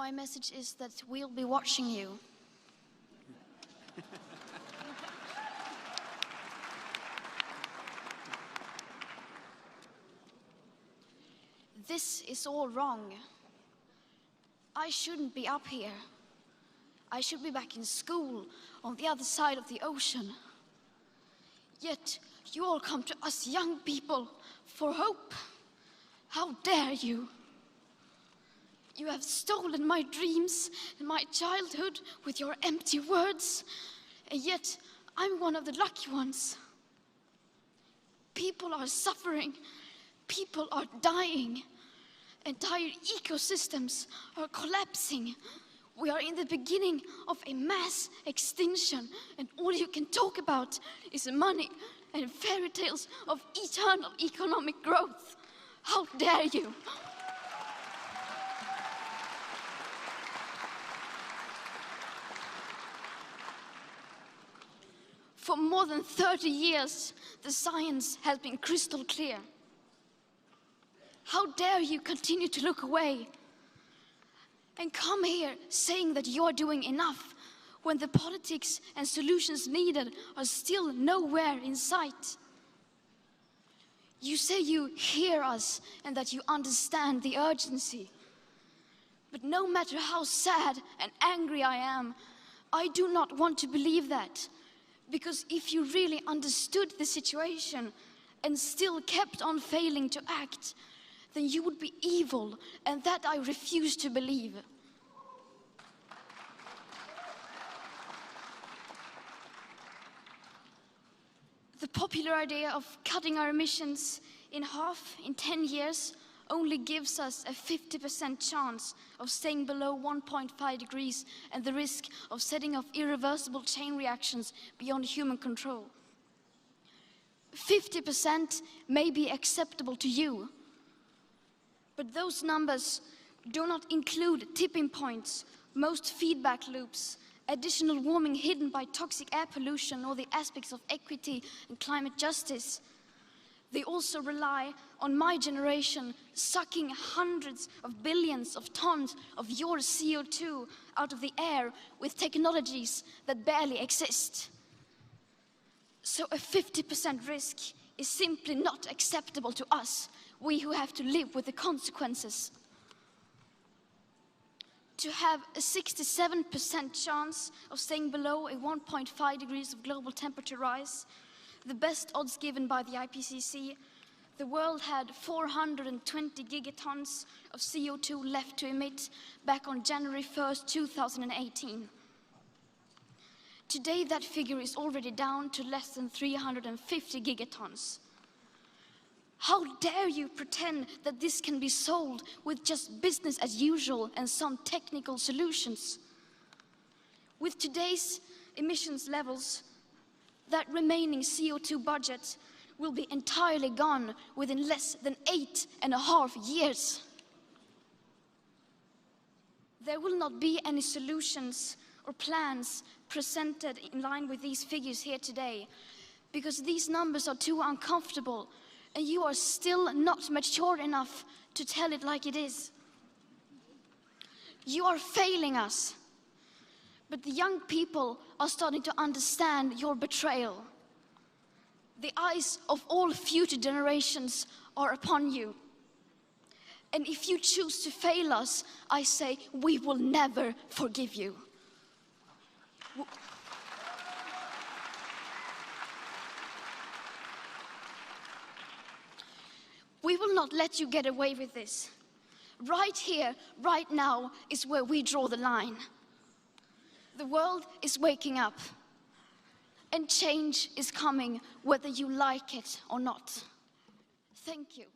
my message is that we'll be watching you. This is all wrong. I shouldn't be up here. I should be back in school on the other side of the ocean. Yet you all come to us young people for hope. How dare you? You have stolen my dreams and my childhood with your empty words, and yet I'm one of the lucky ones. People are suffering, people are dying, entire ecosystems are collapsing. We are in the beginning of a mass extinction, and all you can talk about is money and fairy tales of eternal economic growth. How dare you? For more than 30 years, the science has been crystal clear. How dare you continue to look away and come here saying that you're doing enough when the politics and solutions needed are still nowhere in sight? You say you hear us and that you understand the urgency. But no matter how sad and angry I am, I do not want to believe that. Because if you really understood the situation and still kept on failing to act, then you would be evil, and that I refuse to believe. The popular idea of cutting our emissions in half in 10 years only gives us a 50% chance of staying below 1.5 degrees and the risk of setting off irreversible chain reactions beyond human control. 50% may be acceptable to you, but those numbers do not include tipping points, most feedback loops, additional warming hidden by toxic air pollution, or the aspects of equity and climate justice. They also rely on my generation sucking hundreds of billions of tons of your CO2 out of the air with technologies that barely exist. So a 50% risk is simply not acceptable to us, we who have to live with the consequences. To have a 67% chance of staying below a 1.5 degrees of global temperature rise, the best odds given by the IPCC, the world had 420 gigatons of CO2 left to emit back on January 1st, 2018. Today, that figure is already down to less than 350 gigatons. How dare you pretend that this can be solved with just business as usual and some technical solutions? With today's emissions levels, that remaining CO2 budget will be entirely gone within less than 8.5 years. There will not be any solutions or plans presented in line with these figures here today, because these numbers are too uncomfortable and you are still not mature enough to tell it like it is. You are failing us. But the young people are starting to understand your betrayal. The eyes of all future generations are upon you. And if you choose to fail us, I say we will never forgive you. We will not let you get away with this. Right here, right now, is where we draw the line. The world is waking up, and change is coming whether you like it or not. Thank you.